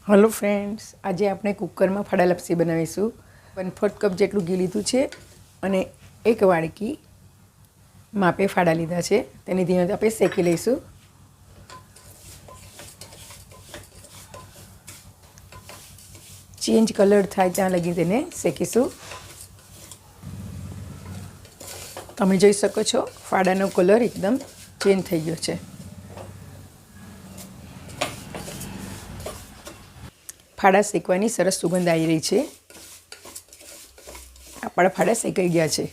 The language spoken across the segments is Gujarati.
हेलो फ्रेंड्स, आज આપણે કુકરમાં ફાડા લપસી બનાવીશું। 1/4 કપ જેટલું ઘી લીધું છે અને એક વાડકી માપે ફાડા લીધા છે। તેની ધીમે આપણે શેકી લઈશું। ચેન્જ કલર થાય ત્યાં લગી તેને શેકીશું। તમે જોઈ શકો છો ફાડાનો કલર એકદમ ચેન્જ થઈ ગયો છે। ફાડા શેકવાની સરસ સુગંધ આવી રહી છે। આપણા ફાડા શેકાઈ ગયા છે।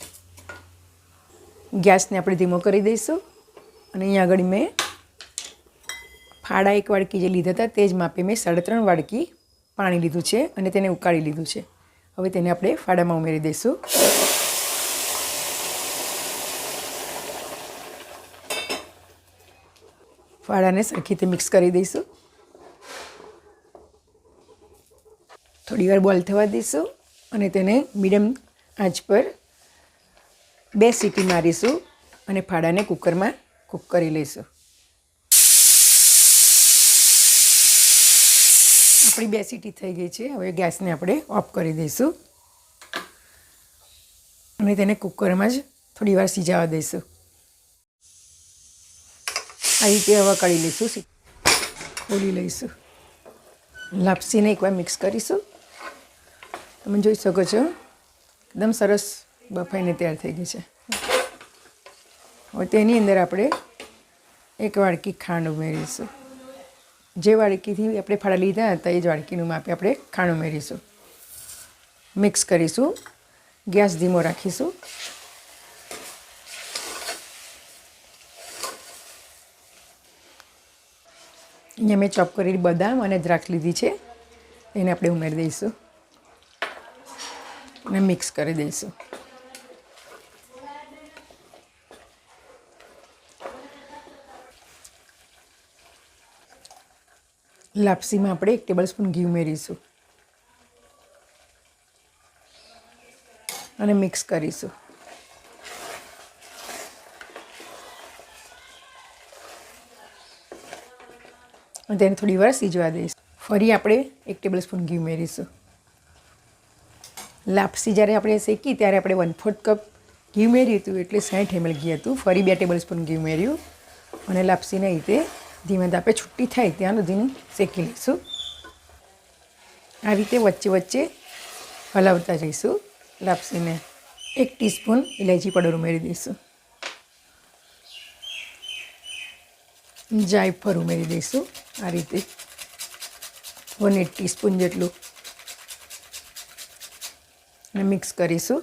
ગેસને આપણે ધીમો કરી દઈશું અને અહીંયા આગળ મેં ફાડા એક વાડકી જે લીધા હતા તે જ માપે મેં 3.5 વાડકી પાણી લીધું છે અને તેને ઉકાળી લીધું છે। હવે તેને આપણે ફાડામાં ઉમેરી દઈશું। ફાડાને સરખી રીતે મિક્સ કરી દઈશું। थोड़ी वार बॉइल थवा दीशू और तेने मीडियम आँच पर 2 सीटी मारीशू और फाड़ा ने कुकर में कूक करी लईशू। अपनी 2 सीटी थई गई है। हवे गैस ने आपणे ऑफ करी दईशू और तेने कुकर में ज थोड़ी वार सीजावा दईशू। आ रीते हवा काढ़ी लईशू। खोली लईशू। लापसी ने एक बार मिक्स करीशू। તમે જોઈ શકો છો એકદમ સરસ બફાઈને તૈયાર થઈ ગઈ છે। હવે તેની અંદર આપણે એક વાડકી ખાંડ ઉમેરીશું। જે વાડકીથી આપણે ફાડા લીધા હતા એ જ વાડકીનું માપે આપણે ખાંડ ઉમેરીશું। મિક્સ કરીશું। ગેસ ધીમો રાખીશું। અહીંયા મેં ચોપ કરેલી બદામ અને દ્રાક્ષ લીધી છે એને આપણે ઉમેરી દઈશું ने मिक्स कर दईशू। लापसी में આપણે 1 टेबलस्पून घी उमेरीशू અને મિક્સ કરીશું। અને તેને થોડી વાર સીજવા દઈશું। ફરી આપણે 1 ટેબલસ્पून ઘી ઉમેરીશું। लापसी જ્યારે આપણે શેકી ત્યારે આપણે 1/4 કપ ઘી ઉમેર્યું હતું એટલે 60 ml ઘી હતું। ફરી 2 ટેબલસ્પૂન ઘી ઉમેર્યું અને લાપસીને રીતે ધીમે તાપે છૂટી થાય ત્યાં સુધી શેકી લઈશું। આ રીતે વચ્ચે વચ્ચે હલાવતા જઈશું। લાપસીને 1 ટીસ્પૂન ઇલાયચી પાવડર ઉમેરી દઈશું। જાયફળ ઉમેરી દઈશું। આ રીતે 1 ટીસ્પૂન જેટલું ने मिक्स करीशू।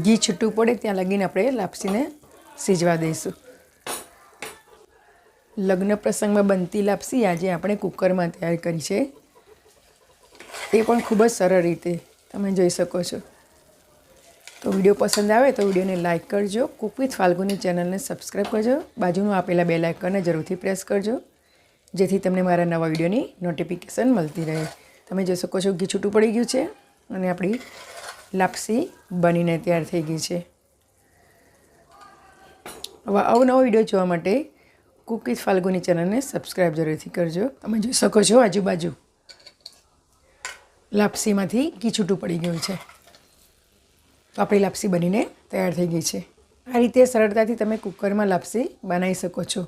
घी छूटू पड़े त्या लगीने आपणे लापसीने सीजवा दईशू। लग्न प्रसंग में बनती लापसी आज आपणे कुकर में तैयार करी छे। ते पण खूब ज सरल रीते तमे जोई शको छो। तो वीडियो पसंद आए तो वीडियो ने लाइक करजो। कुक विथ फाल्गुनी चैनल ने सब्सक्राइब करजो। बाजूनुं आपेला बेल आइकन जरूरथी प्रेस करजो जेथी तमने मारा नवा विडियोनी नोटिफिकेशन मळती रहे। तमे जोई शको छो घी छूटुं पड़ी गयुं छे अने आपणी लापसी बनीने तैयार थई गई छे। हवे अवनवा विडियो जोवा माटे कुक विथ फाल्गुनी चैनल ने सब्सक्राइब जरूरथी करजो। तमे जोई शको छो आजूबाजू लापसीमांथी घी छूटुं पड़ी गयुं छे। तो अपनी लापसी बनीने तैयार थई गई है। आ रीते सरलताथी तमे कुकर में लापसी बनावी शको छो।